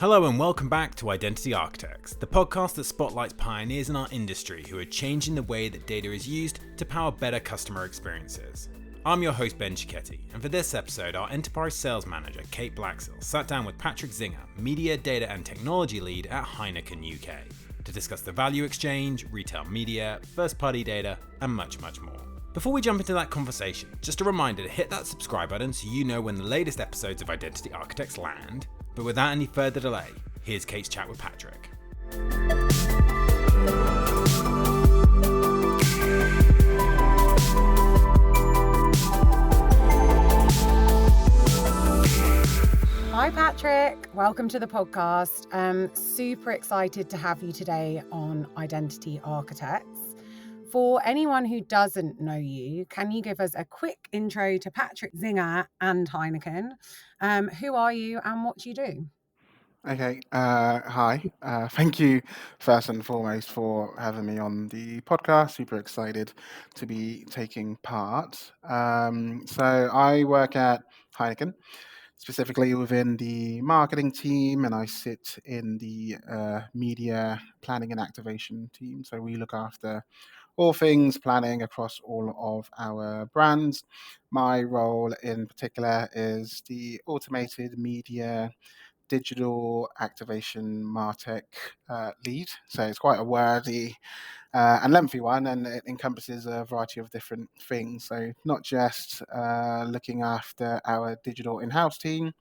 Hello and welcome back to Identity Architects, the podcast that spotlights pioneers in our industry who are changing the way that data is used to power better customer experiences. I'm your host Ben Cicchetti, and for this episode, our enterprise sales manager Kate Blaxill sat down with Patrick Zinga, media, data and technology lead at Heineken UK, to discuss the value exchange, retail media, first-party data, and much, much more. Before we jump into that conversation, just a reminder to hit that subscribe button so you know when the latest episodes of Identity Architects land. But without any further delay, here's Kate's chat with Patrick. Hi Patrick, welcome to the podcast. Super excited to have you today on Identity Architects. For anyone who doesn't know you, can you give us a quick intro to Patrick Zinga and Heineken? Who are you and what do you do? Okay, hi. Thank you first and foremost for having me on the podcast. Super excited to be taking part. So I work at Heineken, specifically within the marketing team, and I sit in the media planning and activation team. So we look after all things planning across all of our brands. My role in particular is the automated media digital activation MarTech lead. So it's quite a wordy and lengthy one, and it encompasses a variety of different things. So not just looking after our digital in-house team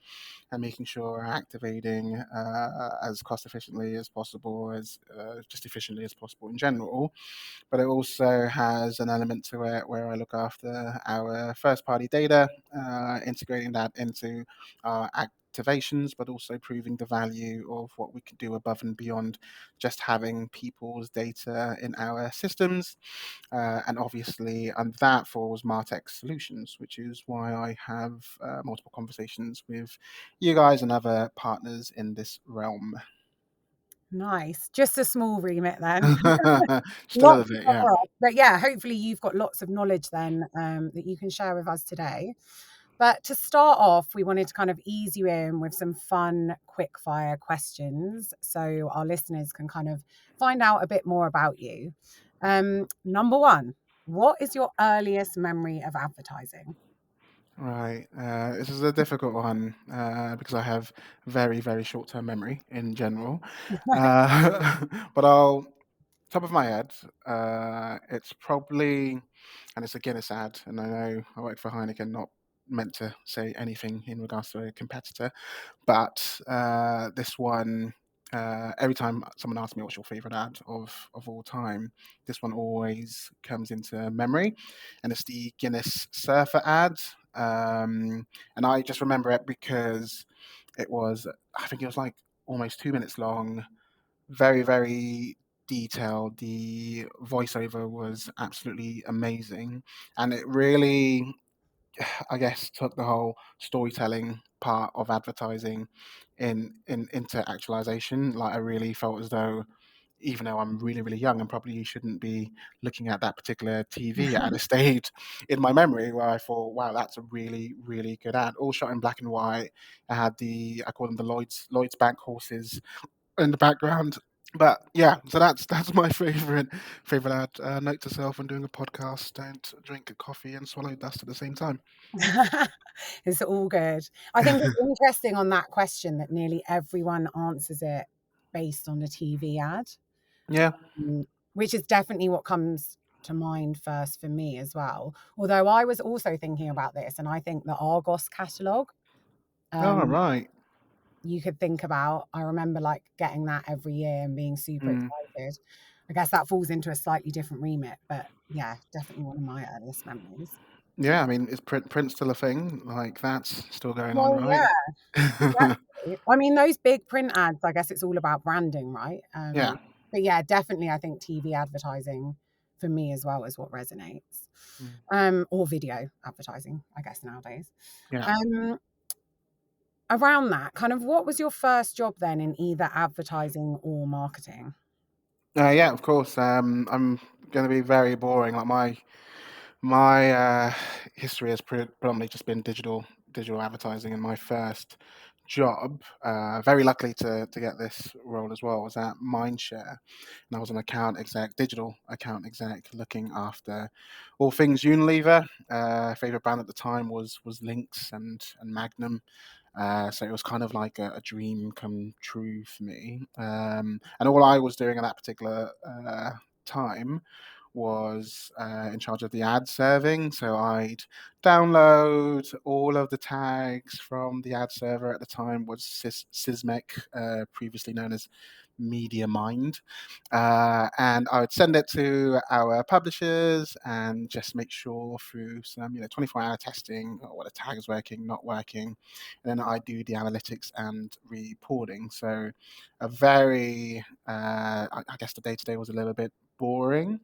and making sure we're activating as cost efficiently as possible, as just efficiently as possible in general, but it also has an element to it where I look after our first-party data, integrating that into our activations, but also proving the value of what we can do above and beyond just having people's data in our systems. And obviously, and that falls MarTech Solutions, which is why I have multiple conversations with you guys and other partners in this realm. Nice. Just a small remit then. Just a little Lots to bit, yeah. cover off. But yeah, hopefully you've got lots of knowledge then that you can share with us today. But to start off, we wanted to kind of ease you in with some fun, quick fire questions so our listeners can kind of find out a bit more about you. Number one, what is your earliest memory of advertising? Right. This is a difficult one because I have very, very short-term memory in general. But top of my head, it's probably, and it's a Guinness ad, and I know I work for Heineken, not meant to say anything in regards to a competitor, but this one, every time someone asks me what's your favorite ad of all time, this one always comes into memory, and it's the Guinness Surfer ad. And I just remember it because it was, I think it was like almost 2 minutes long, very, very detailed. The voiceover was absolutely amazing, and it really, I guess, took the whole storytelling part of advertising into actualization. Like I really felt as though, even though I'm really, really young and probably shouldn't be looking at that particular TV ad, it stayed in my memory where I thought, wow, that's a really, really good ad. All shot in black and white. I had I call them the Lloyd's Bank horses in the background. But yeah, so that's my favorite ad. Note to self: when doing a podcast, don't drink a coffee and swallow dust at the same time. It's all good. I think it's interesting on that question that nearly everyone answers it based on a TV ad, Yeah. which is definitely what comes to mind first for me as well. Although I was also thinking about this, and I think the Argos catalogue, Oh, um, right. you could think about. I remember like getting that every year and being super Mm. excited. I guess that falls into a slightly different remit, but yeah, definitely one of my earliest memories. Yeah, I mean, is print still a thing? Like that's still going on, Well, right? yeah, exactly. I mean, those big print ads, I guess it's all about branding, right? Yeah. But yeah, definitely, I think TV advertising for me as well is what resonates. Mm. Or video advertising, I guess nowadays. Yeah. Um, Around that, kind of what was your first job then in either advertising or marketing? Yeah, of course. I'm going to be very boring. Like my history has predominantly just been digital advertising, and my first job, very luckily to get this role as well, was at Mindshare, and I was an account exec, digital account exec, looking after all things Unilever. Favorite brand at the time was Lynx and Magnum. So it was kind of like a dream come true for me. And all I was doing at that particular time was in charge of the ad serving. So I'd download all of the tags from the ad server. At the time was Sysmec, previously known as MediaMind, and I would send it to our publishers and just make sure through some 24-hour testing what a tag is working, not working, and then I do the analytics and reporting. So a very I guess the day to day was a little bit boring,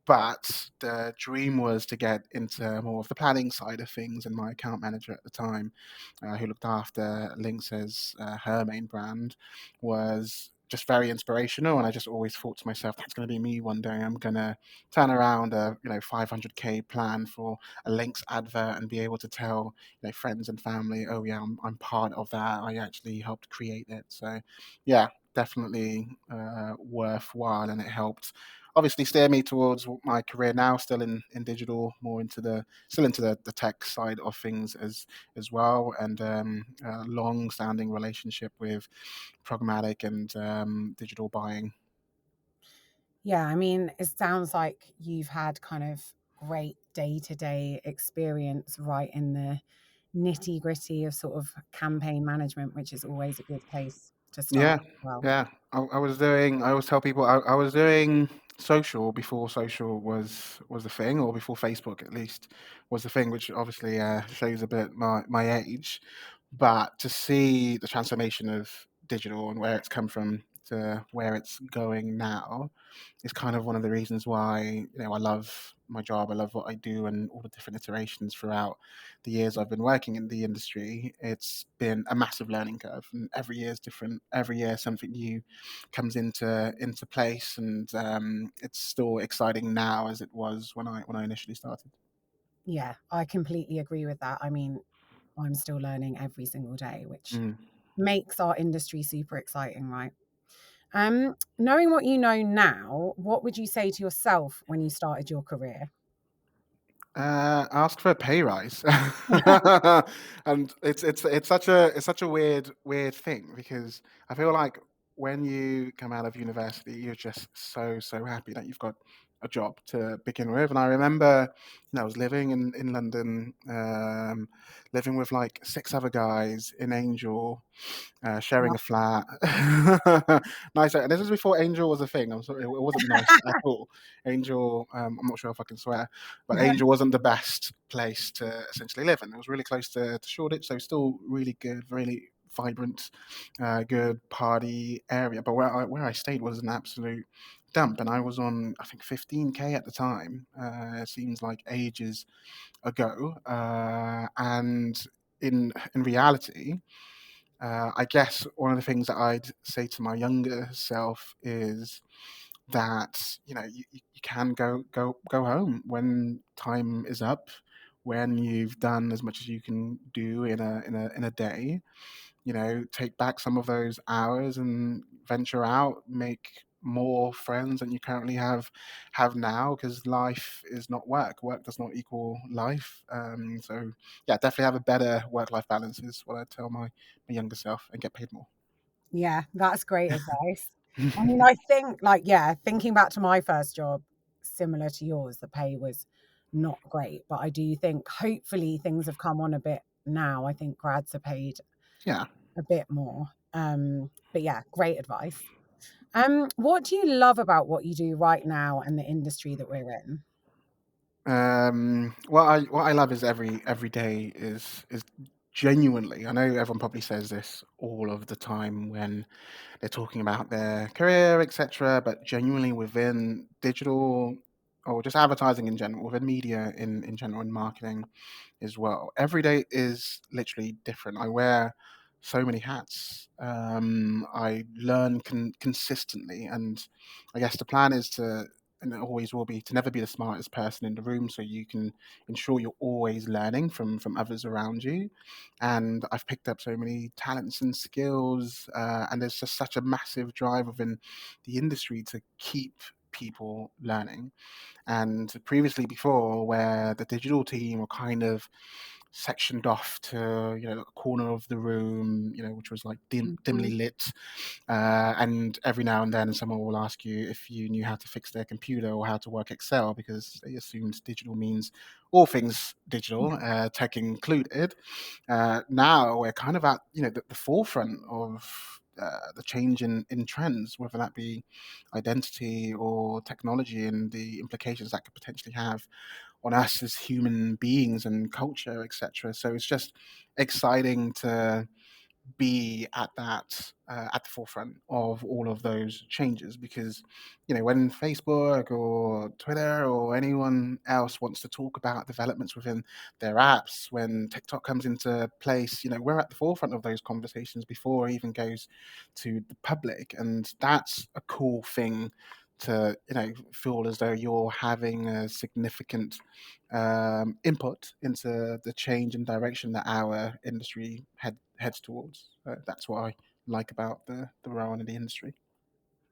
but the dream was to get into more of the planning side of things. And my account manager at the time, who looked after Lynx as her main brand, was just very inspirational. And I just always thought to myself, that's going to be me one day. I'm going to turn around a 500k plan for a Lynx advert and be able to tell friends and family, oh yeah, I'm part of that. I actually helped create it. So yeah, definitely worthwhile, and it helped obviously steer me towards my career now, still in digital, more into the tech side of things as well, and a long standing relationship with programmatic and digital buying. Yeah, I mean, it sounds like you've had kind of great day-to-day experience right in the nitty-gritty of sort of campaign management, which is always a good place to start Yeah, as well. yeah. I was doing. I always tell people I was doing social before social was the thing, or before Facebook at least was the thing, which obviously shows a bit my age. But to see the transformation of digital and where it's come from to where it's going now is kind of one of the reasons why I love my job. I love what I do, and all the different iterations throughout the years I've been working in the industry. It's been a massive learning curve, and every year is different. Every year something new comes into place, and it's still exciting now as it was when I initially started. Yeah, I completely agree with that. I mean, I'm still learning every single day, which Mm. makes our industry super exciting, right? Knowing what you know now, what would you say to yourself when you started your career? Ask for a pay rise, and it's such a weird thing, because I feel like when you come out of university, you're just so happy that you've got a job to begin with. And I remember, I was living in London, living with like six other guys in Angel, sharing a flat. Nice. And this is before Angel was a thing. I'm sorry, it wasn't nice at all. Angel, I'm not sure if I can swear, but Angel wasn't the best place to essentially live, and it was really close to Shoreditch, so still really good, really vibrant, good party area. But where I stayed was an absolute dump, and I was on, I think, 15k at the time. It seems like ages ago, and in reality, I guess one of the things that I'd say to my younger self is that you can go home when time is up, when you've done as much as you can do in a day. Take back some of those hours and venture out, make more friends than you currently have now, because life is not work. Work does not equal life. So yeah, definitely have a better work-life balance is what I tell my younger self, and get paid more. Yeah, that's great advice. I mean, I think like, yeah, thinking back to my first job, similar to yours, the pay was not great, but I do think hopefully things have come on a bit now. I think grads are paid Yeah. a bit more. But yeah, great advice. What do you love about what you do right now and the industry that we're in? What I love is every day is genuinely. I know everyone probably says this all of the time when they're talking about their career, etc. But genuinely within digital, or just advertising in general, within media in general, in marketing as well, every day is literally different. I wear so many hats. I learn consistently, and I guess the plan is to and it always will be, to never be the smartest person in the room, so you can ensure you're always learning from others around you. And I've picked up so many talents and skills, and there's just such a massive drive within the industry to keep people learning. And previously, before, where the digital team were kind of sectioned off to, a corner of the room, which was like dimly Mhm. lit, and every now and then someone will ask you if you knew how to fix their computer or how to work Excel, because they assumed digital means all things digital, tech included. Now we're kind of at, the forefront of the change in trends, whether that be identity or technology, and the implications that could potentially have on us as human beings and culture, etc. So it's just exciting to be at the forefront of all of those changes, because when Facebook or Twitter or anyone else wants to talk about developments within their apps, when TikTok comes into place, we're at the forefront of those conversations before it even goes to the public. And that's a cool thing to feel as though you're having a significant input into the change and direction that our industry heads towards. That's what I like about the role in the industry.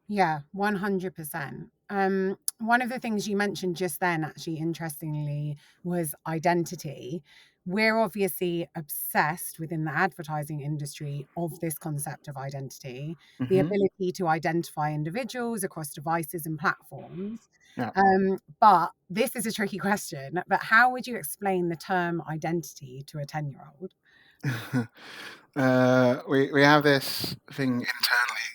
Yeah, 100%. One of the things you mentioned just then, actually, interestingly, was identity. We're obviously obsessed within the advertising industry of this concept of identity, the Hmm. ability to identify individuals across devices and platforms. Yeah. But this is a tricky question. But how would you explain the term identity to a 10-year-old? We have this thing internally.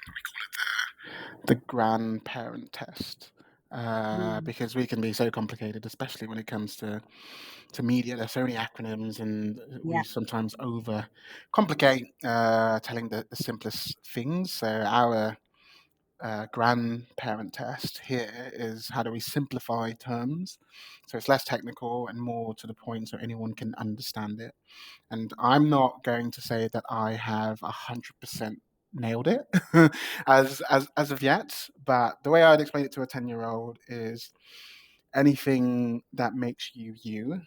We call it the grandparent test, Mm, because we can be so complicated, especially when it comes to media. There's so many acronyms, and yeah. we sometimes over complicate telling the simplest things. So our grandparent test here is, how do we simplify terms so it's less technical and more to the point so anyone can understand it. And I'm not going to say that I have 100% nailed it as of yet, but the way I'd explain it to a 10-year-old is, anything that makes you you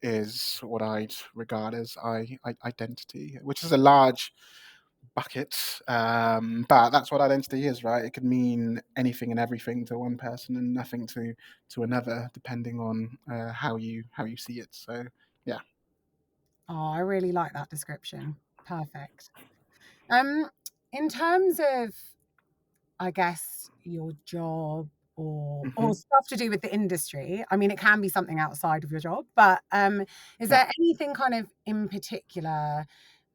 is what I'd regard as identity, which is a large bucket. But that's what identity is, right? It could mean anything and everything to one person and nothing to another, depending on how you see it. So yeah. Oh, I really like that description. Perfect. Um, in terms of, I guess, your job or Hmm. stuff to do with the industry. I mean, it can be something outside of your job, but is Yeah. there anything kind of in particular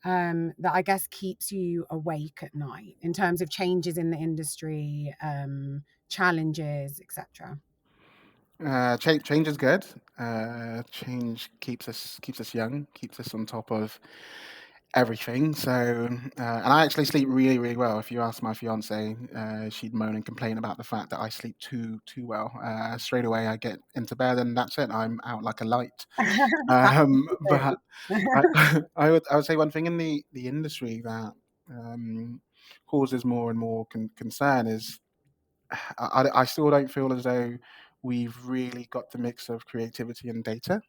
that I guess keeps you awake at night in terms of changes in the industry, challenges, etc.? Change is good. Change keeps us young, keeps us on top of everything. So, and I actually sleep really, really well. If you ask my fiance, she'd moan and complain about the fact that I sleep too well. Straight away, I get into bed, and that's it. I'm out like a light. That's But good. I, I would say one thing in the industry that causes more and more concern is, I still don't feel as though we've really got the mix of creativity and data,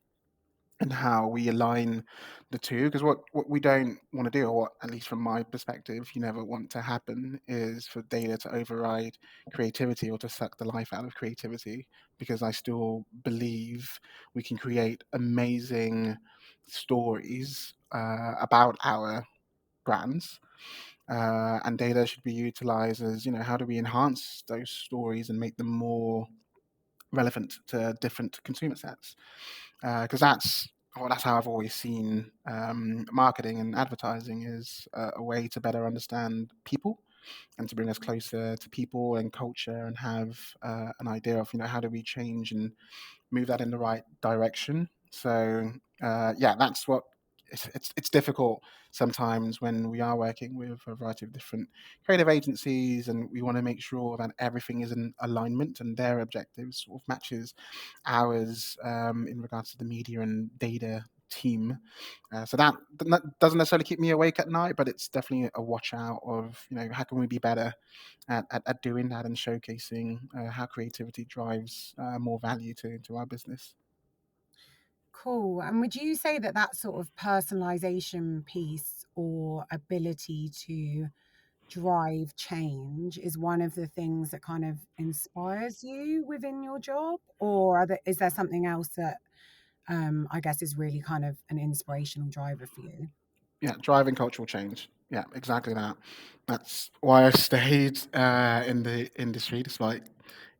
and how we align the two. Because what we don't want to do, or what, at least from my perspective, you never want to happen, is for data to override creativity or to suck the life out of creativity. Because I still believe we can create amazing stories about our brands, and data should be utilized as, how do we enhance those stories and make them more relevant to different consumer sets. Because that's how I've always seen marketing and advertising, is a way to better understand people and to bring us closer to people and culture, and have an idea of, how do we change and move that in the right direction. So yeah, that's what it's difficult sometimes when we are working with a variety of different creative agencies, and we want to make sure that everything is in alignment and their objectives sort of matches ours, in regards to the media and data team. So that doesn't necessarily keep me awake at night, but it's definitely a watch out of, how can we be better at doing that and showcasing how creativity drives more value to our business. Cool. And would you say that that sort of personalization piece or ability to drive change is one of the things that kind of inspires you within your job? Or is there something else that I guess is really kind of an inspirational driver for you? Yeah, driving cultural change. Yeah, exactly that. That's why I stayed in the industry despite,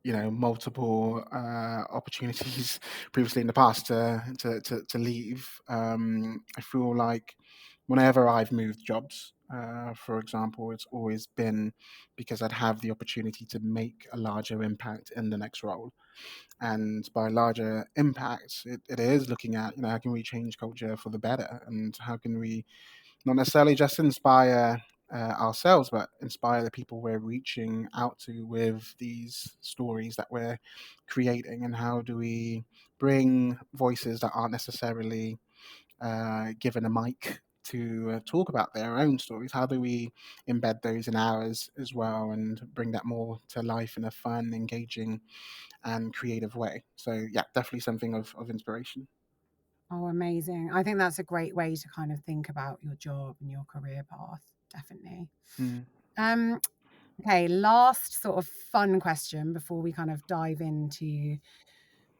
multiple opportunities previously in the past to leave. I feel like whenever I've moved jobs, for example, it's always been because I'd have the opportunity to make a larger impact in the next role. And by larger impacts, it is looking at, how can we change culture for the better, and how can we not necessarily just inspire ourselves, but inspire the people we're reaching out to with these stories that we're creating, and how do we bring voices that aren't necessarily given a mic to talk about their own stories? How do we embed those in ours as well and bring that more to life in a fun, engaging, and creative way? So yeah, definitely something of inspiration. Oh, amazing. I think that's a great way to kind of think about your job and your career path. Definitely. Mm. Um, okay, last sort of fun question before we kind of dive into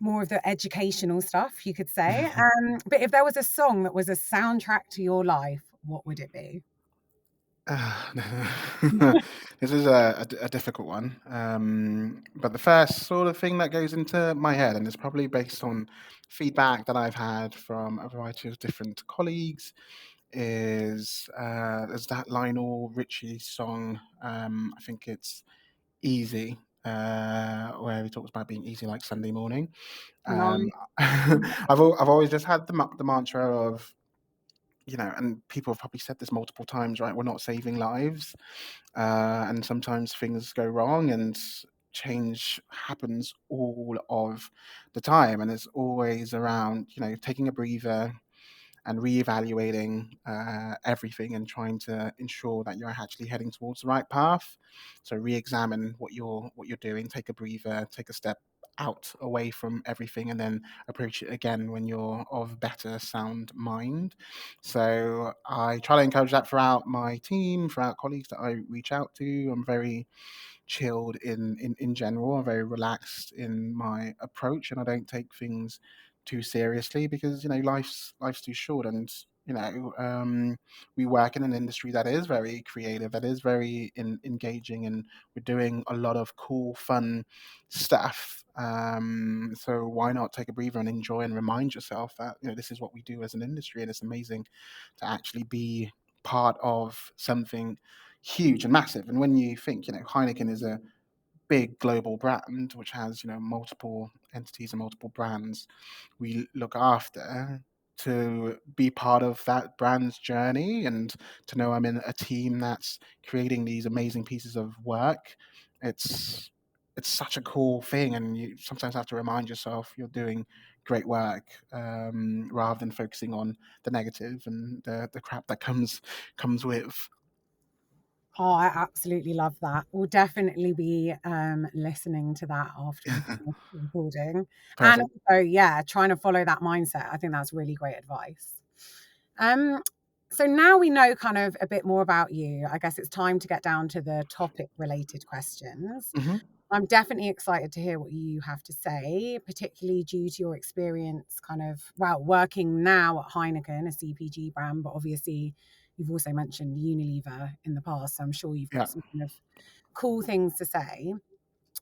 more of the educational stuff, you could say. But if there was a song that was a soundtrack to your life, what would it be? This is a difficult one. But the first sort of thing that goes into my head, and it's probably based on feedback that I've had from a variety of different colleagues, is there's that Lionel Richie song. I think it's Easy, where he talks about being easy like Sunday morning. Nice. I've always just had the mantra of, and people have probably said this multiple times, right? We're not saving lives, and sometimes things go wrong, and change happens all of the time, and it's always around, taking a breather and reevaluating everything and trying to ensure that you're actually heading towards the right path. So re-examine what you're doing, take a breather, take a step out away from everything, and then approach it again when you're of better sound mind. So I try to encourage that throughout my team, throughout colleagues that I reach out to. I'm very chilled in general. I'm very relaxed in my approach, and I don't take things too seriously because life's too short, and we work in an industry that is very creative, that is very engaging, and we're doing a lot of cool, fun stuff. So why not take a breather and enjoy and remind yourself that this is what we do as an industry, and it's amazing to actually be part of something huge and massive. And when you think, Heineken is a big global brand which has, multiple entities and multiple brands we look after, to be part of that brand's journey and to know I'm in a team that's creating these amazing pieces of work, it's it's such a cool thing, and you sometimes have to remind yourself you're doing great work, rather than focusing on the negative and the crap that comes with. Oh, I absolutely love that. We'll definitely be listening to that after we finish recording. And Perfect. also, yeah, trying to follow that mindset. I think that's really great advice. Um, so now we know kind of a bit more about you. I guess it's time to get down to the topic related questions. Hmm. I'm definitely excited to hear what you have to say, particularly due to your experience kind of, well, working now at Heineken, a CPG brand, but obviously you've also mentioned Unilever in the past. So I'm sure you've Yeah. got some kind of cool things to say.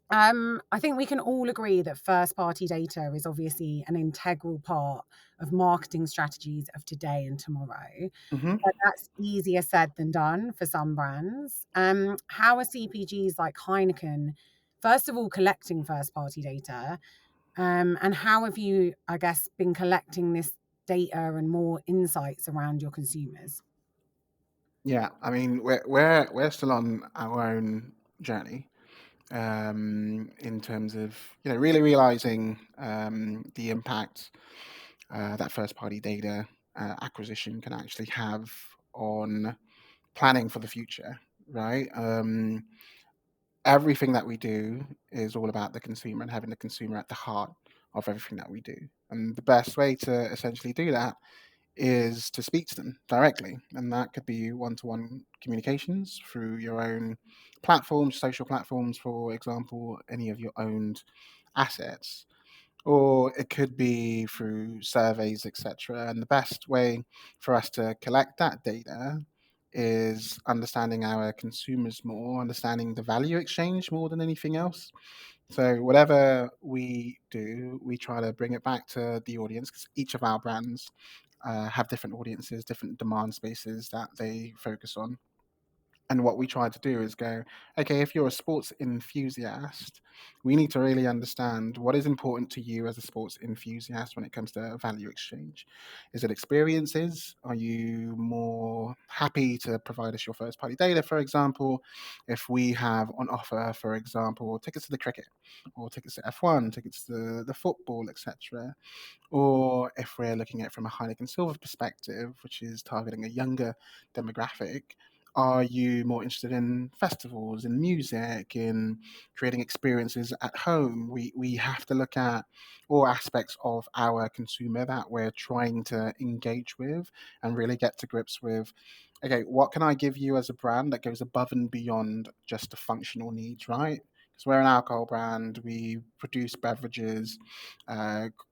I think we can all agree that first party data is obviously an integral part of marketing strategies of today and tomorrow. Hmm. But that's easier said than done for some brands. How are CPGs like Heineken, first of all, collecting first party data? And how have you, I guess, been collecting this data and more insights around your consumers? Yeah, I mean, we're still on our own journey, in terms of really realizing the impact that first party data acquisition can actually have on planning for the future, right? Everything that we do is all about the consumer and having the consumer at the heart of everything that we do. And the best way to essentially do that is to speak to them directly. And that could be one-to-one communications through your own platforms, social platforms, for example, any of your owned assets, or it could be through surveys, etc. And the best way for us to collect that data is understanding our consumers more, understanding the value exchange more than anything else. So whatever we do, we try to bring it back to the audience, because each of our brands have different audiences, different demand spaces that they focus on. And what we try to do is go, okay, if you're a sports enthusiast, we need to really understand what is important to you as a sports enthusiast when it comes to value exchange. Is it experiences? Are you more happy to provide us your first party data, for example, if we have on offer, for example, tickets to the cricket or tickets to F1, tickets to the football, etc.? Or if we're looking at it from a Heineken Silver perspective, which is targeting a younger demographic, are you more interested in festivals, in music, in creating experiences at home? We have to look at all aspects of our consumer that we're trying to engage with and really get to grips with. Okay, what can I give you as a brand that goes above and beyond just the functional needs, right? Because we're an alcohol brand, we produce beverages,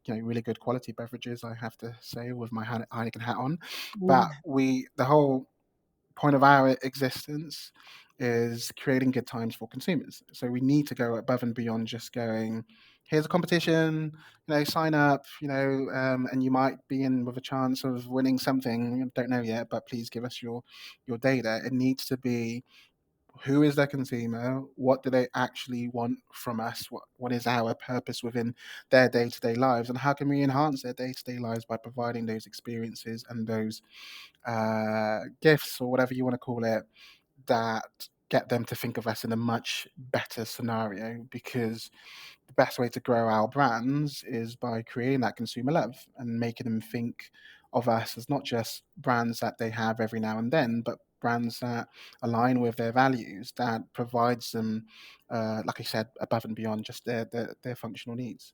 really good quality beverages, I have to say, with my Heineken hat on. But the whole point of our existence is creating good times for consumers. So we need to go above and beyond just going, here's a competition, sign up, and you might be in with a chance of winning something. Don't know yet, but please give us your data. It needs to be, who is their consumer? What do they actually want from us? What is our purpose within their day-to-day lives? And how can we enhance their day-to-day lives by providing those experiences and those gifts, or whatever you want to call it, that get them to think of us in a much better scenario? Because the best way to grow our brands is by creating that consumer love and making them think of us as not just brands that they have every now and then, but brands that align with their values, that provides them, like I said, above and beyond just their functional needs.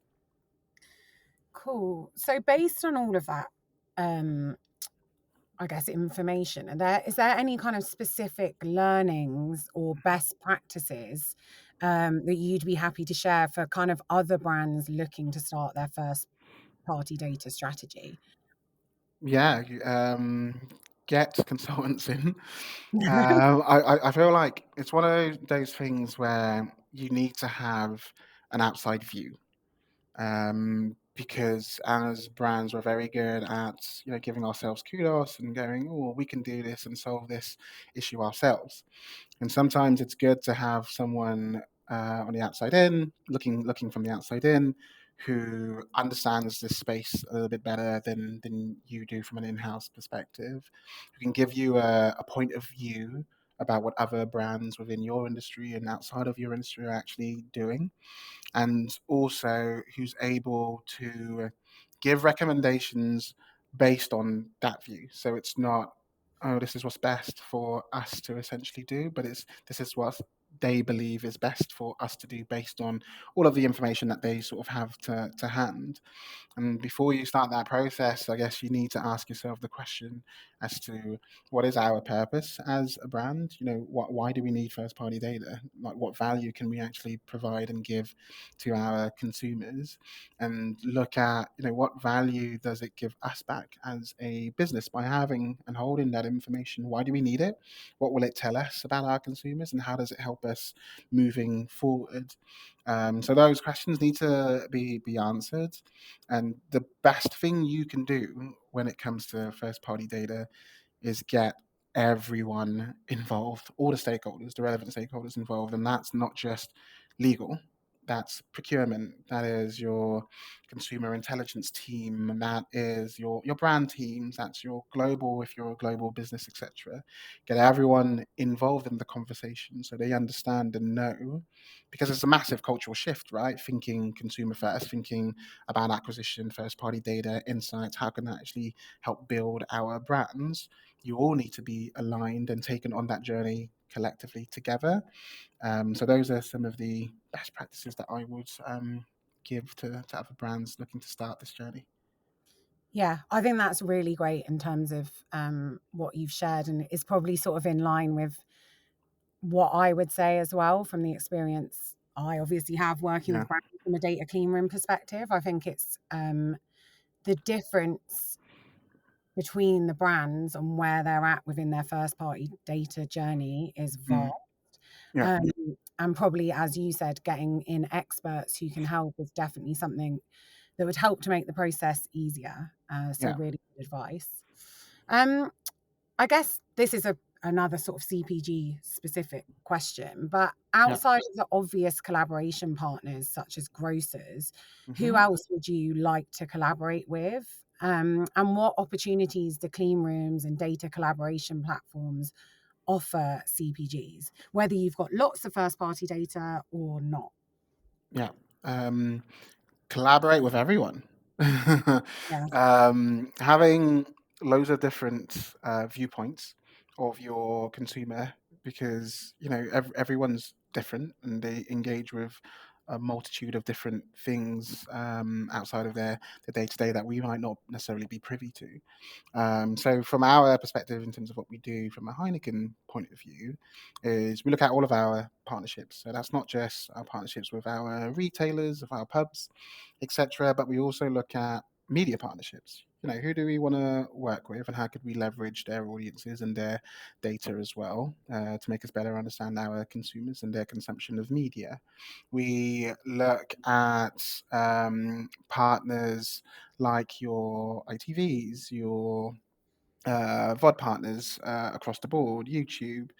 Cool. So based on all of that, I guess, information, is there any kind of specific learnings or best practices that you'd be happy to share for kind of other brands looking to start their first party data strategy? Yeah, get consultants in. I feel like it's one of those things where you need to have an outside view, because as brands, we're very good at giving ourselves kudos and going, oh, we can do this and solve this issue ourselves. And sometimes it's good to have someone on the outside in, looking from the outside in, who understands this space a little bit better than you do from an in-house perspective, who can give you a point of view about what other brands within your industry and outside of your industry are actually doing, and also who's able to give recommendations based on that view. So it's not, oh, this is what's best for us to essentially do, but this is what they believe is best for us to do based on all of the information that they sort of have to hand. And before you start that process, I guess you need to ask yourself the question as to, what is our purpose as a brand? Why do we need first party data? Like, what value can we actually provide and give to our consumers? And look at, what value does it give us back as a business by having and holding that information? Why do we need it? What will it tell us about our consumers, and how does it help us moving forward? So those questions need to be answered. And the best thing you can do when it comes to first party data is get everyone involved, all the stakeholders, the relevant stakeholders involved. And that's not just legal, that's procurement, that is your consumer intelligence team, that is your brand teams, that's your global, if you're a global business, etc. Get everyone involved in the conversation so they understand and know, because it's a massive cultural shift, right? Thinking consumer first, thinking about acquisition, first party data, insights, how can that actually help build our brands? You all need to be aligned and taken on that journey collectively together. So those are some of the best practices that I would give to other brands looking to start this journey. Yeah, I think that's really great in terms of what you've shared, and it's probably sort of in line with what I would say as well from the experience I obviously have working Yeah, with brands from a data clean room perspective. I think it's the difference between the brands and where they're at within their first party data journey is vast. yeah, And probably, as you said, getting in experts who can help is definitely something that would help to make the process easier. So yeah, really good advice. Um, I guess this is another sort of CPG specific question, but yeah. outside of the obvious collaboration partners such as grocers, who hmm else would you like to collaborate with? And what opportunities do clean rooms and data collaboration platforms offer CPGs, whether you've got lots of first party data or not? Yeah. Collaborate with everyone. Yeah. Having loads of different viewpoints of your consumer, because everyone's different and they engage with a multitude of different things outside of their day to day that we might not necessarily be privy to. So from our perspective, in terms of what we do from a Heineken point of view, is we look at all of our partnerships. So that's not just our partnerships with our retailers, of our pubs, etc., but we also look at media partnerships. Who do we want to work with, and how could we leverage their audiences and their data as well to make us better understand our consumers and their consumption of media. We look at partners like your ITVs, your VOD partners across the board, YouTube,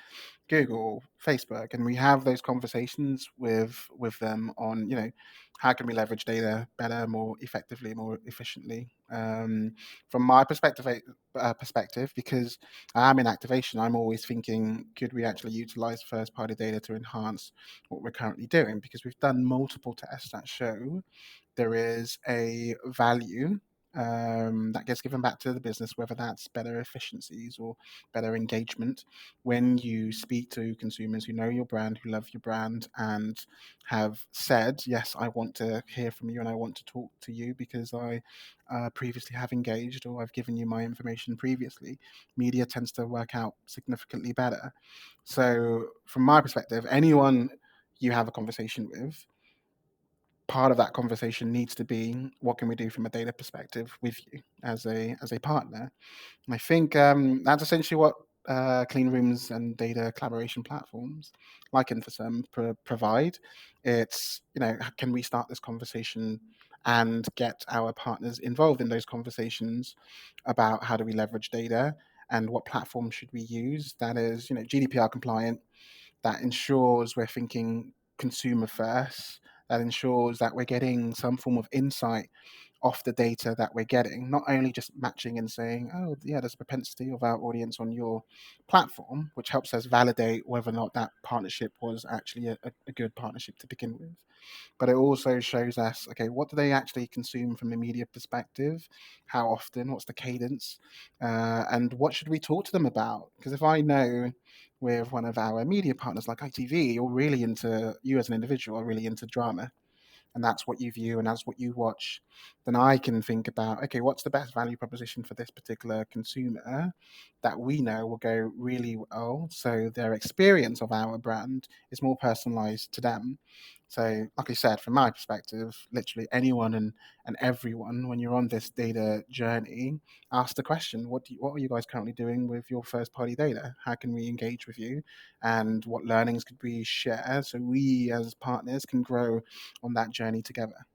Google, Facebook, and we have those conversations with them on, how can we leverage data better, more effectively, more efficiently. From my perspective, because I'm in activation, I'm always thinking, could we actually utilize first party data to enhance what we're currently doing? Because we've done multiple tests that show there is a value that gets given back to the business, whether that's better efficiencies or better engagement, when you speak to consumers who know your brand, who love your brand, and have said, yes, I want to hear from you and I want to talk to you because I previously have engaged or I've given you my information previously. Media tends to work out significantly better. So, from my perspective, anyone you have a conversation with, part of that conversation needs to be, what can we do from a data perspective with you as a partner. And I think that's essentially what clean rooms and data collaboration platforms like InfoSum provide. It's, can we start this conversation and get our partners involved in those conversations about how do we leverage data and what platform should we use that is, GDPR compliant, that ensures we're thinking consumer first, that ensures that we're getting some form of insight off the data that we're getting, not only just matching and saying, oh, yeah, there's a propensity of our audience on your platform, which helps us validate whether or not that partnership was actually a good partnership to begin with. But it also shows us, okay, what do they actually consume from a media perspective? How often? What's the cadence? And what should we talk to them about? Because if I know with one of our media partners like ITV, you as an individual are really into drama, and that's what you view and that's what you watch, then I can think about, okay, what's the best value proposition for this particular consumer that we know will go really well, so their experience of our brand is more personalized to them. So, like I said, from my perspective, literally anyone and everyone, when you're on this data journey, ask the question, what are you guys currently doing with your first party data? How can we engage with you? And what learnings could we share so we as partners can grow on that journey together?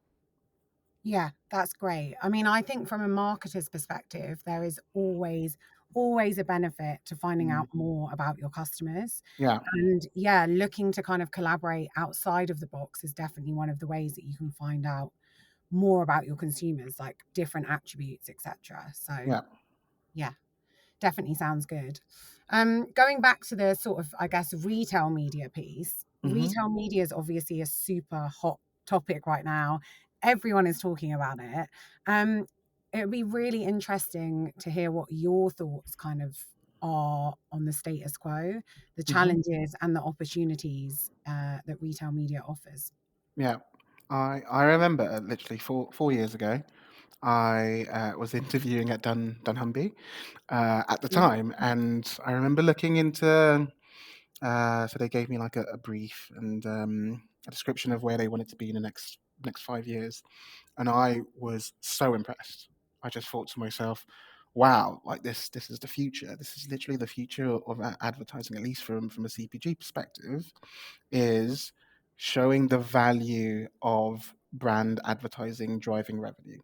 Yeah, that's great. I mean, I think from a marketer's perspective, there is always always a benefit to finding Mm. out more about your customers. Yeah. And yeah, looking to kind of collaborate outside of the box is definitely one of the ways that you can find out more about your consumers, like different attributes, etc. So Yeah. yeah, definitely sounds good. Going back to the sort of, I guess, retail media piece, Hmm. retail media is obviously a super hot topic right now. Everyone is talking about it. It would be really interesting to hear what your thoughts kind of are on the status quo, the Hmm. challenges and the opportunities that retail media offers. Yeah. I remember literally 4 years ago, I was interviewing at Dunhumby at the Yeah, time, and I remember looking into. So they gave me like a brief and a description of where they wanted to be in the next 5 years, and I was so impressed. I just thought to myself, "Wow, like this is the future. This is literally the future of advertising, at least from a CPG perspective, is showing the value of brand advertising driving revenue."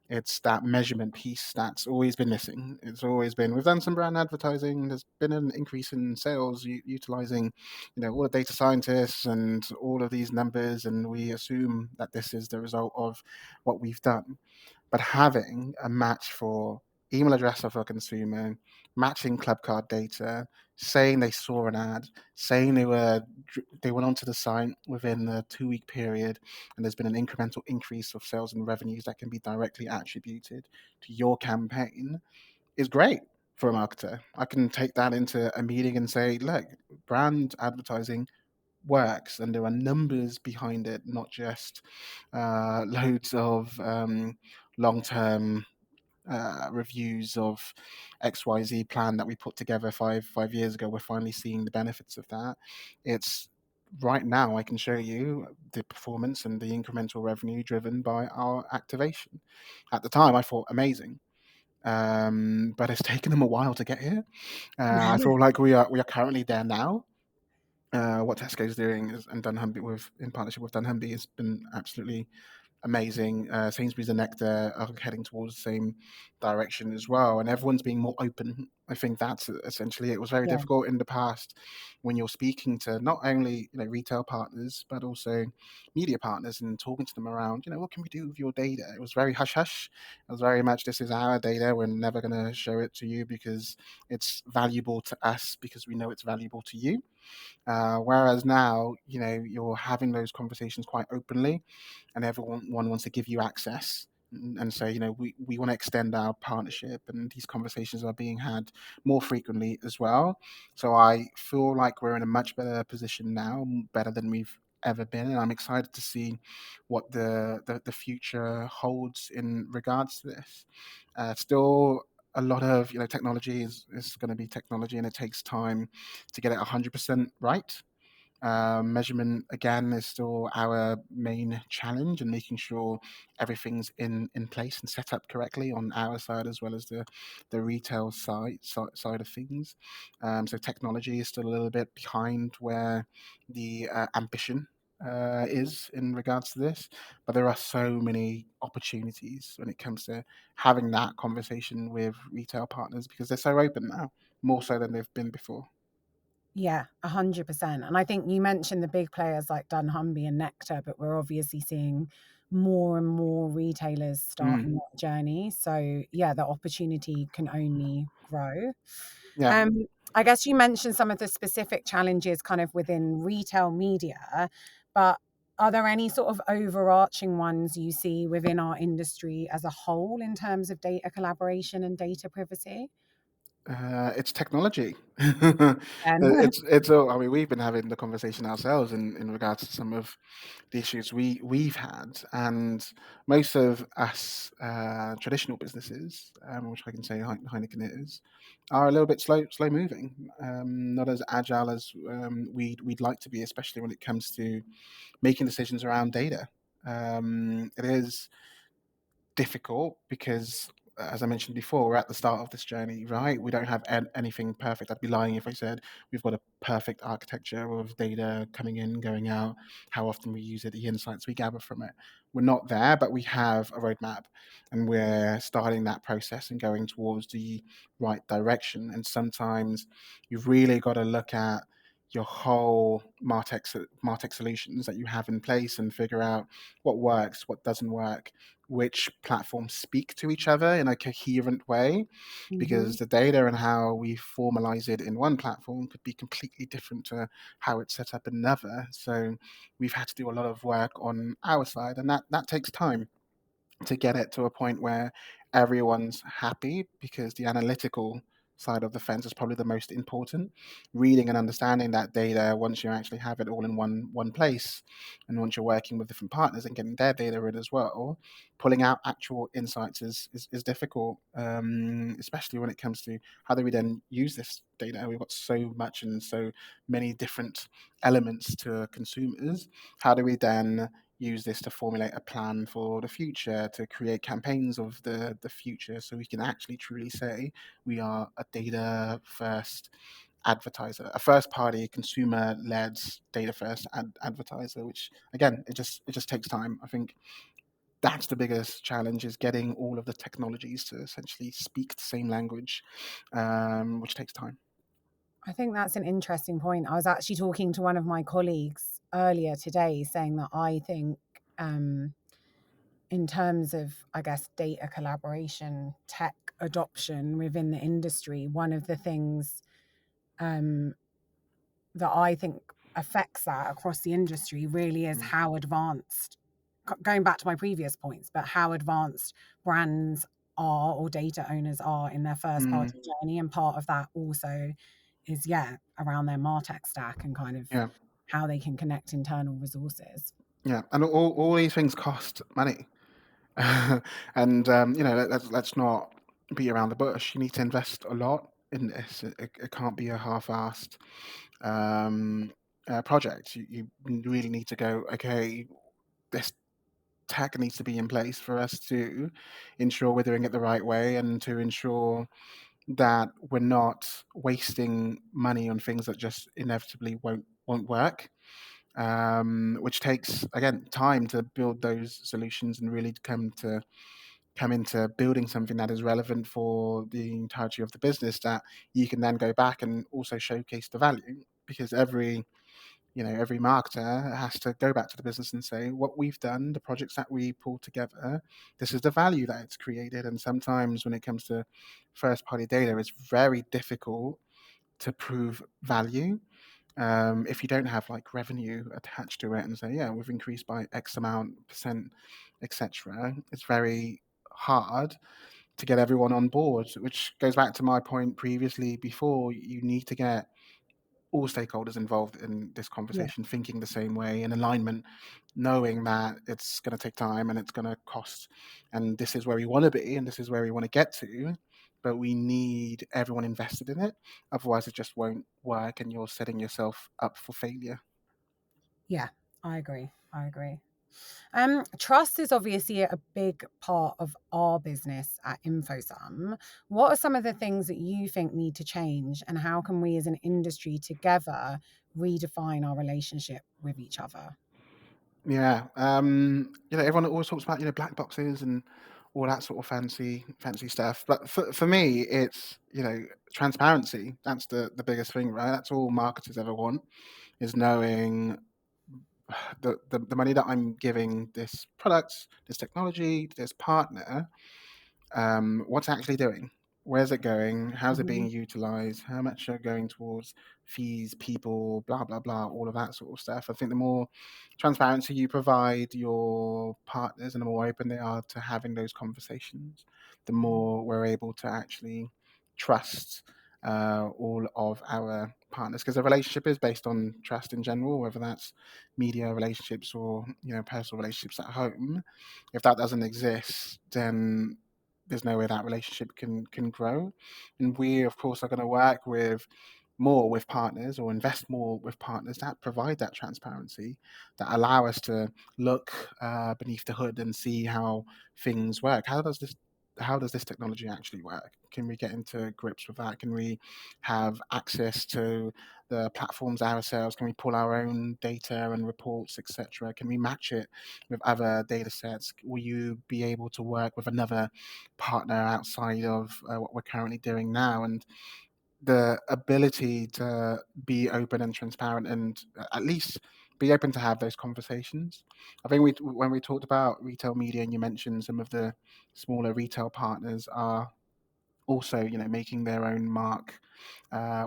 It's that measurement piece that's always been missing. It's always been, we've done some brand advertising. There's been an increase in sales utilizing, all the data scientists and all of these numbers, and we assume that this is the result of what we've done. But having a match for email address of a consumer, matching club card data, saying they saw an ad, saying they went onto the site within a 2 week period, and there's been an incremental increase of sales and revenues that can be directly attributed to your campaign is great for a marketer. I can take that into a meeting and say, look, brand advertising works, and there are numbers behind it, not just loads of long-term reviews of XYZ plan that we put together five years ago. We're finally seeing the benefits of that. It's right now I can show you the performance and the incremental revenue driven by our activation. At the time, I thought amazing, but it's taken them a while to get here. I feel like we are currently there now. What Tesco's doing and Dunnhumby in partnership with Dunnhumby has been absolutely amazing. Sainsbury's and Nectar are heading towards the same direction as well, and everyone's being more open. I think that's essentially it. Was very yeah, difficult in the past when you're speaking to not only retail partners but also media partners and talking to them around what can we do with your data. It was very hush hush. It was very much this is our data. We're never going to show it to you because it's valuable to us because we know it's valuable to you. Whereas now, you're having those conversations quite openly, and everyone wants to give you access and say, we want to extend our partnership, and these conversations are being had more frequently as well. So I feel like we're in a much better position now, better than we've ever been, and I'm excited to see what the future holds in regards to this. Still. A lot of technology is going to be technology, and it takes time to get it 100% right. Measurement again is still our main challenge, and making sure everything's in place and set up correctly on our side as well as the retail side of things. So technology is still a little bit behind where the ambition is in regards to this, but there are so many opportunities when it comes to having that conversation with retail partners because they're so open now, more so than they've been before. yeah, 100%. And I think you mentioned the big players like Dunnhumby and Nectar, but we're obviously seeing more and more retailers Mm, starting that journey. So yeah, the opportunity can only grow. yeah. Um, I guess you mentioned some of the specific challenges kind of within retail media, but are there any sort of overarching ones you see within our industry as a whole in terms of data collaboration and data privacy? It's technology. And It's all. I mean, we've been having the conversation ourselves in regards to some of the issues we've had, and most of us traditional businesses, which I can say Heineken is, are a little bit slow moving, not as agile as we'd like to be, especially when it comes to making decisions around data. It is difficult because as I mentioned before, we're at the start of this journey, right? We don't have anything perfect. I'd be lying if I said we've got a perfect architecture of data coming in, going out, how often we use it, the insights we gather from it. We're not there, but we have a roadmap, and we're starting that process and going towards the right direction. And sometimes you've really got to look at your whole Martech solutions that you have in place and figure out what works, what doesn't work, which platforms speak to each other in a coherent way, Hmm. because the data and how we formalize it in one platform could be completely different to how it's set up in another. So we've had to do a lot of work on our side, and that takes time to get it to a point where everyone's happy, because the analytical side of the fence is probably the most important. Reading and understanding that data, once you actually have it all in one place, and once you're working with different partners and getting their data in as well, pulling out actual insights is difficult, especially when it comes to how do we then use this data. We've got so much and so many different elements to consumers. How do we then use this to formulate a plan for the future, to create campaigns of the future, so we can actually truly say we are a data first advertiser, a first party consumer led data first advertiser, which again, it just takes time. I think that's the biggest challenge, is getting all of the technologies to essentially speak the same language, which takes time. I think that's an interesting point. I was actually talking to one of my colleagues earlier today saying that I think, in terms of, I guess, data collaboration, tech adoption within the industry, one of the things um, that I think affects that across the industry really is Mm. how advanced, going back to my previous points, but how advanced brands are or data owners are in their first Mm, party journey. And part of that also is, yeah, around their MarTech stack and kind of yeah, how they can connect internal resources. yeah, and all these things cost money. And let's not beat around the bush. You need to invest a lot in this. It can't be a half-assed um, project. You really need to go, okay, this tech needs to be in place for us to ensure we're doing it the right way, and to ensure that we're not wasting money on things that just inevitably won't work. Which takes, again, time to build those solutions and really come into building something that is relevant for the entirety of the business, that you can then go back and also showcase the value. Because every marketer has to go back to the business and say, what we've done, the projects that we pulled together, this is the value that it's created. And sometimes when it comes to first party data, it's very difficult to prove value, if you don't have like revenue attached to it and say, yeah, we've increased by X amount percent, etc. It's very hard to get everyone on board, which goes back to my point previously before. You need to get all stakeholders involved in this Yeah. conversation thinking the same way, in alignment, knowing that it's going to take time and it's going to cost, and this is where we want to be and this is where we want to get to, but we need everyone invested in it. Otherwise it just won't work, and you're setting yourself up for failure. Yeah, I agree. I agree. Trust is obviously a big part of our business at InfoSum. What are some of the things that you think need to change, and how can we as an industry together redefine our relationship with each other? Yeah, everyone always talks about black boxes and all that sort of fancy stuff. But for me, it's transparency. That's the biggest thing, right? That's all marketers ever want, is knowing the money that I'm giving this product, this technology, this partner, what's it actually doing? Where's it going? How's it being Mhm. utilized? How much are going towards fees, people, blah, blah, blah, all of that sort of stuff. I think the more transparency you provide your partners and the more open they are to having those conversations, the more we're able to actually trust all of our partners. Because a relationship is based on trust in general, whether that's media relationships or personal relationships at home. If that doesn't exist, then there's no way that relationship can grow. And we, of course, are going to work more with partners, or invest more with partners that provide that transparency, that allow us to look beneath the hood and see how things work. how does this technology actually work? Can we get into grips with that? Can we have access to the platforms ourselves? Can we pull our own data and reports, etc.? Can we match it with other data sets? Will you be able to work with another partner outside of what we're currently doing now? And the ability to be open and transparent, and at least be open to have those conversations. I think when we talked about retail media, and you mentioned some of the smaller retail partners are also, making their own mark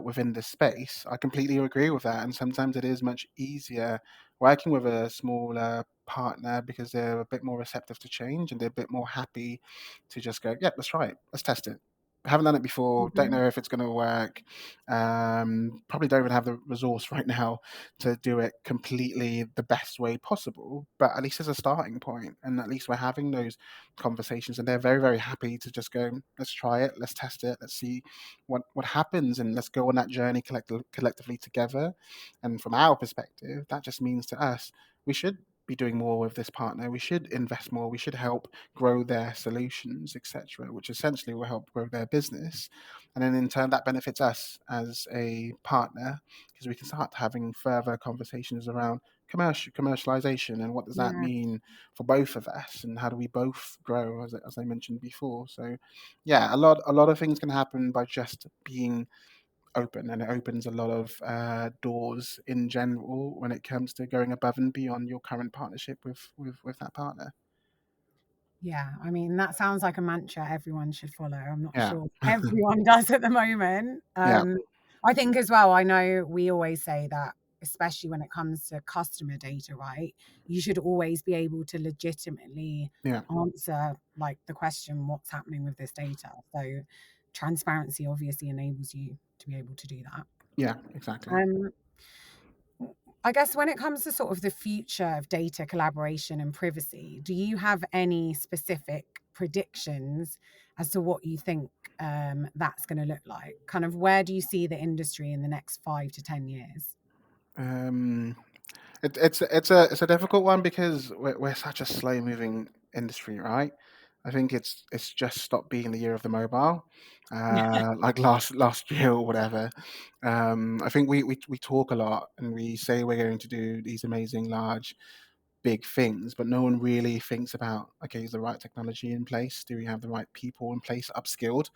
within the space. I completely agree with that, and sometimes it is much easier working with a smaller partner because they're a bit more receptive to change, and they're a bit more happy to just go, yeah, let's try it, let's test it. Haven't done it before, don't Mhm. know if it's going to work. Probably don't even have the resource right now to do it completely the best way possible, but at least as a starting point, and at least we're having those conversations, and they're very, very happy to just go, let's try it, let's test it, let's see what happens, and let's go on that journey collectively together. And from our perspective, that just means to us, we should be doing more with this partner, we should invest more, we should help grow their solutions, etc., which essentially will help grow their business. And then in turn, that benefits us as a partner, because we can start having further conversations around commercialization, and what does that Yeah. mean for both of us, and how do we both grow, as I mentioned before. So yeah, a lot of things can happen by just being open, and it opens a lot of doors in general when it comes to going above and beyond your current partnership with that partner. Yeah, I mean, that sounds like a mantra everyone should follow. I'm not Yeah. sure everyone does at the moment. Yeah. I think as well, I know we always say that, especially when it comes to customer data, right? You should always be able to legitimately Yeah. answer like the question, what's happening with this data? So transparency obviously enables you to be able to do that. Yeah, exactly. Um, I guess when it comes to sort of the future of data collaboration and privacy, do you have any specific predictions as to what you think that's going to look like? Kind of where do you see the industry in the next 5 to 10 years? um it's a difficult one, because we're such a slow moving industry, right? I think it's just stopped being the year of the mobile, like last year or whatever. I think we talk a lot, and we say we're going to do these amazing large big things, but no one really thinks about, okay, is the right technology in place? Do we have the right people in place, upskilled,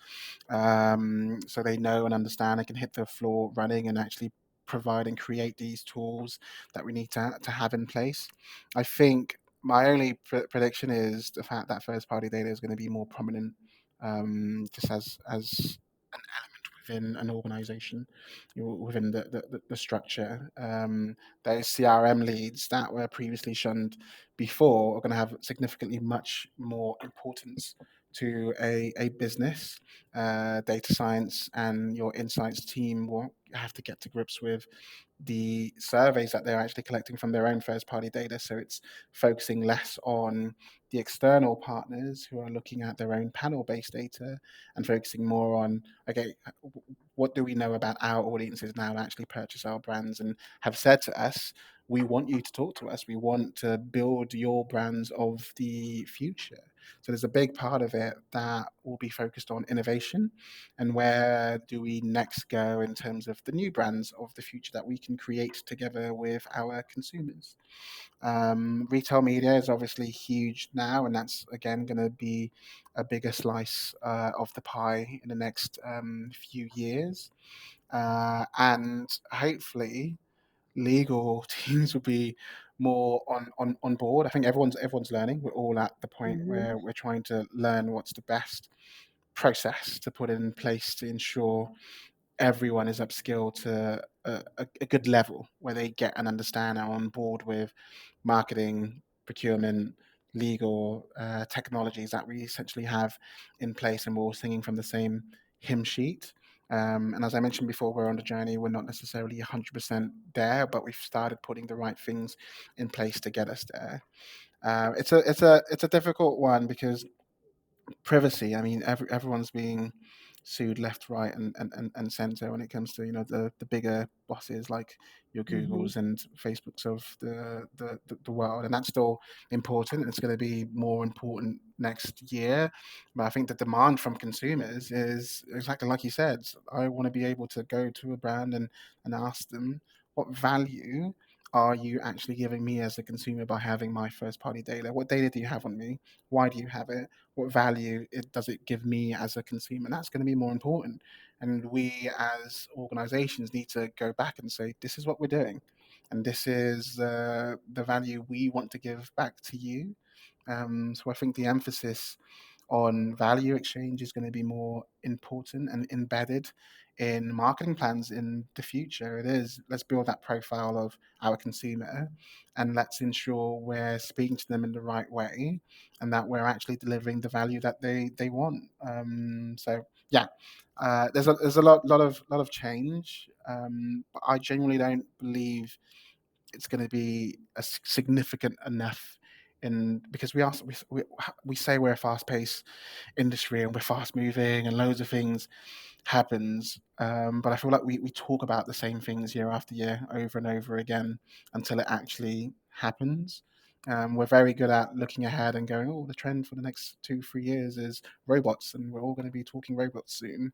so they know and understand they can hit the floor running and actually provide and create these tools that we need to have in place? I think my only prediction is the fact that first party data is going to be more prominent, just as an element within an organization, within the structure. Those CRM leads that were previously shunned before are going to have significantly much more importance to a business. Data science and your insights team will have to get to grips with the surveys that they're actually collecting from their own first party data. So it's focusing less on the external partners who are looking at their own panel based data, and focusing more on, okay, what do we know about our audiences now that actually purchase our brands and have said to us, we want you to talk to us, we want to build your brands of the future. So there's a big part of it that will be focused on innovation, and where do we next go in terms of the new brands of the future that we can create together with our consumers. Retail media is obviously huge now, and that's again going to be a bigger slice of the pie in the next few years. And hopefully, legal teams will be more on board. I think everyone's learning. We're all at the point Mhm. where we're trying to learn what's the best process to put in place to ensure everyone is upskilled to a good level, where they get and understand and are on board with marketing, procurement, legal, technologies that we essentially have in place, and we're all singing from the same hymn sheet. And as I mentioned before, we're on the journey. We're not necessarily 100% there, but we've started putting the right things in place to get us there. It's a difficult one, because privacy. I mean, everyone's being sued left, right, and center when it comes to the bigger bosses like your Hmm. Googles and Facebooks of the world, and that's still important. It's going to be more important next year, but I think the demand from consumers is exactly like you said. I want to be able to go to a brand and ask them, what value are you actually giving me as a consumer by having my first party data? What data do you have on me? Why do you have it? What value does it give me as a consumer? And that's going to be more important. And we as organizations need to go back and say, this is what we're doing. And this is the value we want to give back to you. So I think the emphasis on value exchange is going to be more important and embedded in marketing plans in the future. It is, let's build that profile of our consumer, and let's ensure we're speaking to them in the right way, and that we're actually delivering the value that they want. So yeah, there's a lot of change, but I genuinely don't believe it's going to be a significant enough in, because we say we're a fast paced industry and we're fast moving and loads of things happens, but I feel like we talk about the same things year after year over and over again until it actually happens. We're very good at looking ahead and going, oh, the trend for the next 2-3 years is robots, and we're all going to be talking robots soon.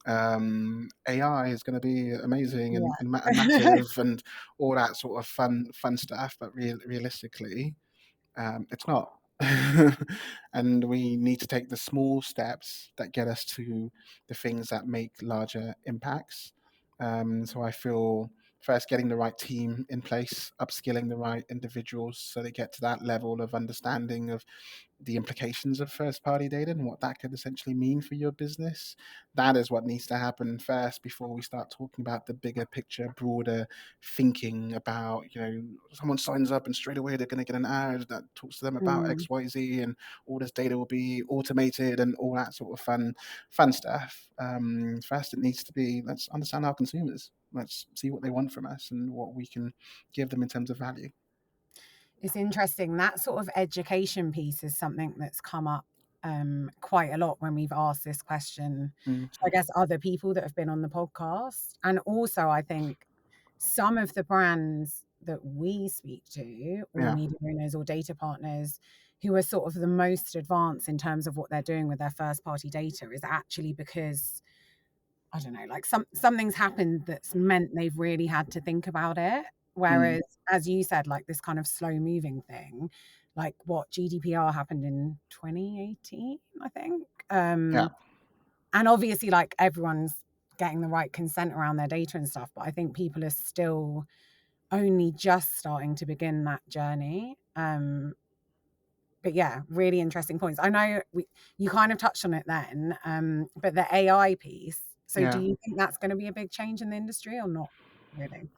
AI is going to be amazing and, Yeah. and massive and all that sort of fun stuff, but realistically, it's not. And we need to take the small steps that get us to the things that make larger impacts. So I feel first getting the right team in place, upskilling the right individuals so they get to that level of understanding of the implications of first party data and what that could essentially mean for your business. That is what needs to happen first before we start talking about the bigger picture, broader thinking about, someone signs up and straight away they're going to get an ad that talks to them about Mm. XYZ, and all this data will be automated and all that sort of fun stuff. First, it needs to be, let's understand our consumers. Let's see what they want from us and what we can give them in terms of value. It's interesting. That sort of education piece is something that's come up quite a lot when we've asked this question Mm, to, I guess, other people that have been on the podcast. And also, I think some of the brands that we speak to, or yeah, media owners or data partners, who are sort of the most advanced in terms of what they're doing with their first party data, is actually because, I don't know, like something's happened that's meant they've really had to think about it. mm, Whereas, as you said, like this kind of slow moving thing, like what GDPR happened in 2018, I think. yeah. And obviously, like everyone's getting the right consent around their data and stuff, but I think people are still only just starting to begin that journey. But yeah, really interesting points. I know you kind of touched on it then, but the AI piece. So do Yeah. you think that's going to be a big change in the industry or not really?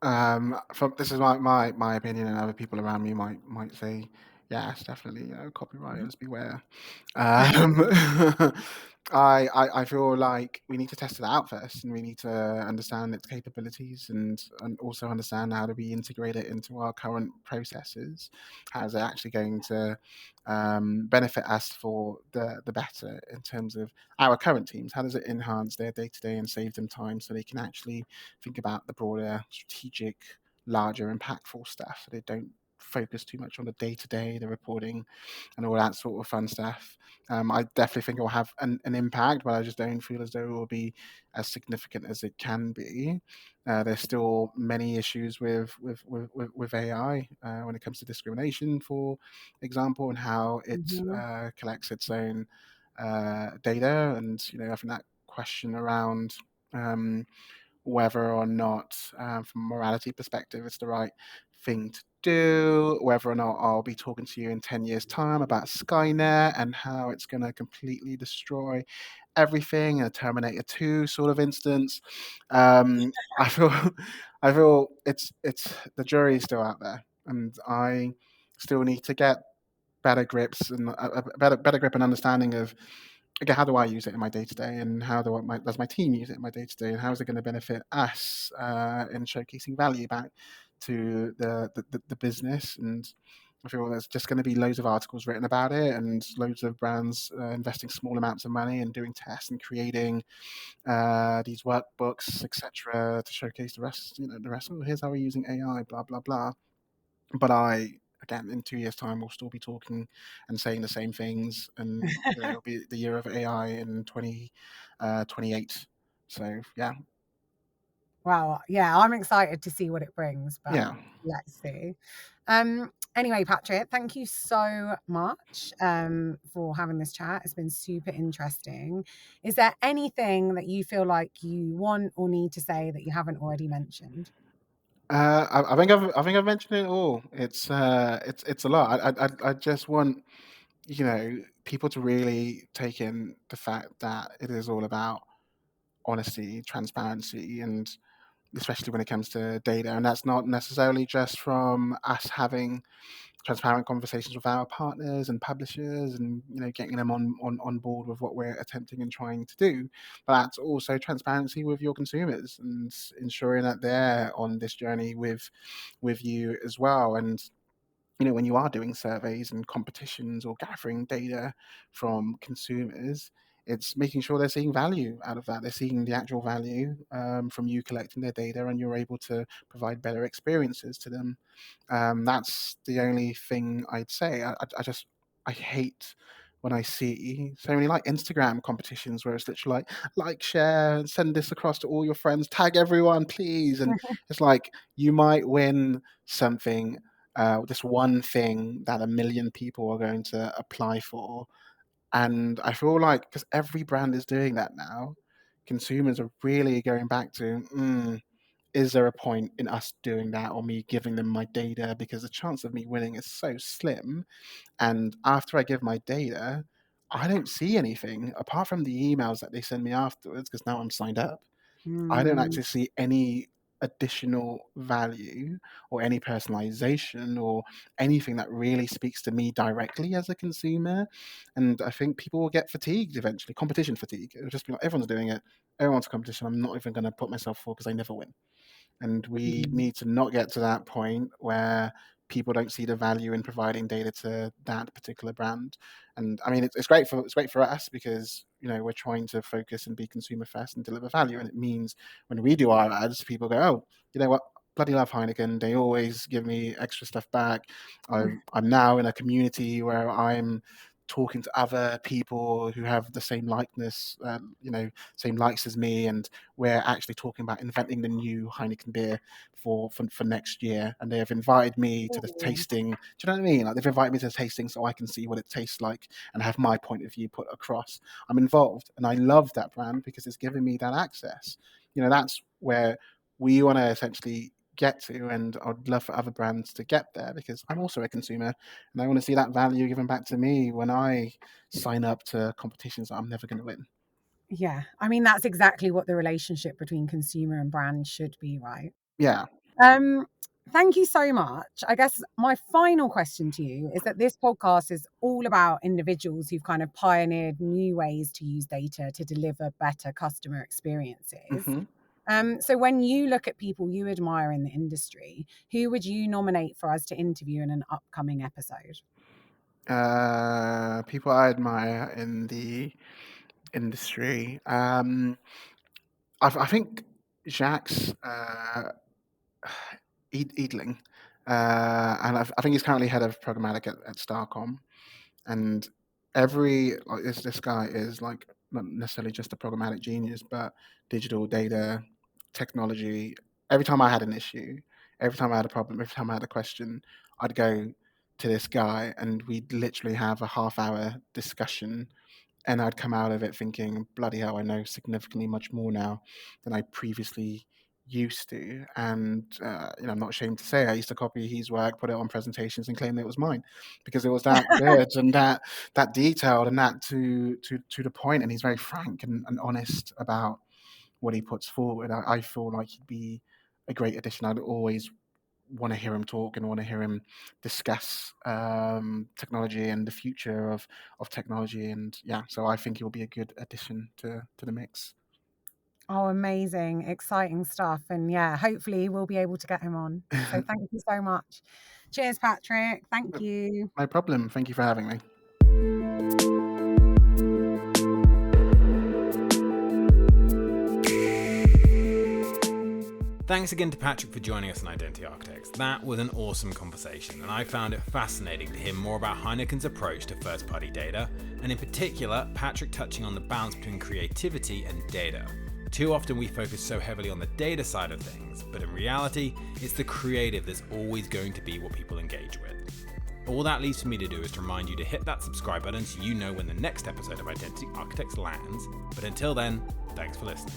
From This is my opinion, and other people around me might say, yes, definitely, Mhm. copywriters beware. Um, I feel like we need to test it out first, and we need to understand its capabilities, and also understand how do we integrate it into our current processes. How is it actually going to benefit us for the better in terms of our current teams? How does it enhance their day to day and save them time so they can actually think about the broader, strategic, larger, impactful stuff, so they don't focus too much on the day to day, the reporting, and all that sort of fun stuff. I definitely think it will have an impact, but I just don't feel as though it will be as significant as it can be. There's still many issues with AI when it comes to discrimination, for example, and how it Mhm. collects its own data. And I think that question around whether or not, from a morality perspective, it's the right thing to do, whether or not I'll be talking to you in 10 years' time about Skynet and how it's going to completely destroy everything, a Terminator 2 sort of instance. I feel, I feel it's the jury is still out there, and I still need to get better grips and a better grip and understanding of, okay, how do I use it in my day to day, and how does my team use it in my day to day, and how is it going to benefit us in showcasing value back to the business, and I feel there's just going to be loads of articles written about it, and loads of brands investing small amounts of money and doing tests and creating these workbooks, etc., to showcase the rest. The rest. Oh, here's how we're using AI. Blah blah blah. But again, in 2 years' time, we'll still be talking and saying the same things, and it'll be the year of AI in 2028. So yeah, Wow. Yeah, I'm excited to see what it brings, but yeah. let's see. Anyway, Patrick, thank you so much for having this chat. It's been super interesting. Is there anything that you feel like you want or need to say that you haven't already mentioned? I think I've mentioned it all. It's a lot. I just want people to really take in the fact that it is all about honesty, transparency, and especially when it comes to data. And that's not necessarily just from us having transparent conversations with our partners and publishers, and getting them on board with what we're attempting and trying to do, but that's also transparency with your consumers and ensuring that they're on this journey with you as well. And when you are doing surveys and competitions or gathering data from consumers, it's making sure they're seeing value out of that. They're seeing the actual value from you collecting their data, and you're able to provide better experiences to them. That's the only thing I'd say. I hate when I see so many like Instagram competitions where it's literally like, share, and send this across to all your friends, tag everyone, please. And it's like you might win something, this one thing that a million people are going to apply for. And I feel like because every brand is doing that now, consumers are really going back to, is there a point in us doing that or me giving them my data? Because the chance of me winning is so slim. And after I give my data, I don't see anything apart from the emails that they send me afterwards, because now I'm signed up. I don't Mm, actually see any additional value or any personalization or anything that really speaks to me directly as a consumer. And I think people will get fatigued eventually, competition fatigue. It'll just be like, everyone's doing it, everyone's a competition. I'm not even going to put myself for because I never win. And we mm, need to not get to that point where people don't see the value in providing data to that particular brand. And I mean, it's great for us because we're trying to focus and be consumer first and deliver value. And it means when we do our ads, people go, oh, you know what? Bloody love Heineken. They always give me extra stuff back. I'm now in a community where I'm talking to other people who have the same likeness, same likes as me, and we're actually talking about inventing the new Heineken beer for next year. And they have invited me to the mm. tasting. Do you know what I mean? Like, they've invited me to the tasting so I can see what it tastes like and have my point of view put across. I'm involved, and I love that brand because it's giving me that access. That's where we want to essentially get to, and I'd love for other brands to get there because I'm also a consumer and I want to see that value given back to me when I sign up to competitions that I'm never going to win. Yeah, I mean, that's exactly what the relationship between consumer and brand should be, right? Yeah. Um, Thank you so much. I guess my final question to you is that this podcast is all about individuals who've kind of pioneered new ways to use data to deliver better customer experiences. hmm So when you look at people you admire in the industry, who would you nominate for us to interview in an upcoming episode? People I admire in the industry. I think Jacques Eadling, and I think he's currently head of programmatic at Starcom. And this guy is like not necessarily just a programmatic genius, but digital data, technology. Every time I had an issue, every time I had a problem, every time I had a question, I'd go to this guy, and we'd literally have a half-hour discussion, and I'd come out of it thinking, bloody hell, I know significantly much more now than I previously used to. And I'm not ashamed to say I used to copy his work, put it on presentations, and claim that it was mine because it was that good and that detailed and that to the point. And he's very frank and honest about what he puts forward. I feel like he'd be a great addition. I'd always want to hear him talk and want to hear him discuss technology and the future of technology. And yeah, so I think he'll be a good addition to the mix. Oh, amazing. Exciting stuff. And yeah, hopefully we'll be able to get him on. So thank you so much. Cheers, Patrick. Thank you. No problem. Thank you for having me. Thanks again to Patrick for joining us on Identity Architects. That was an awesome conversation, and I found it fascinating to hear more about Heineken's approach to first-party data, and in particular, Patrick touching on the balance between creativity and data. Too often we focus so heavily on the data side of things, but in reality, it's the creative that's always going to be what people engage with. All that leaves for me to do is to remind you to hit that subscribe button so you know when the next episode of Identity Architects lands. But until then, thanks for listening.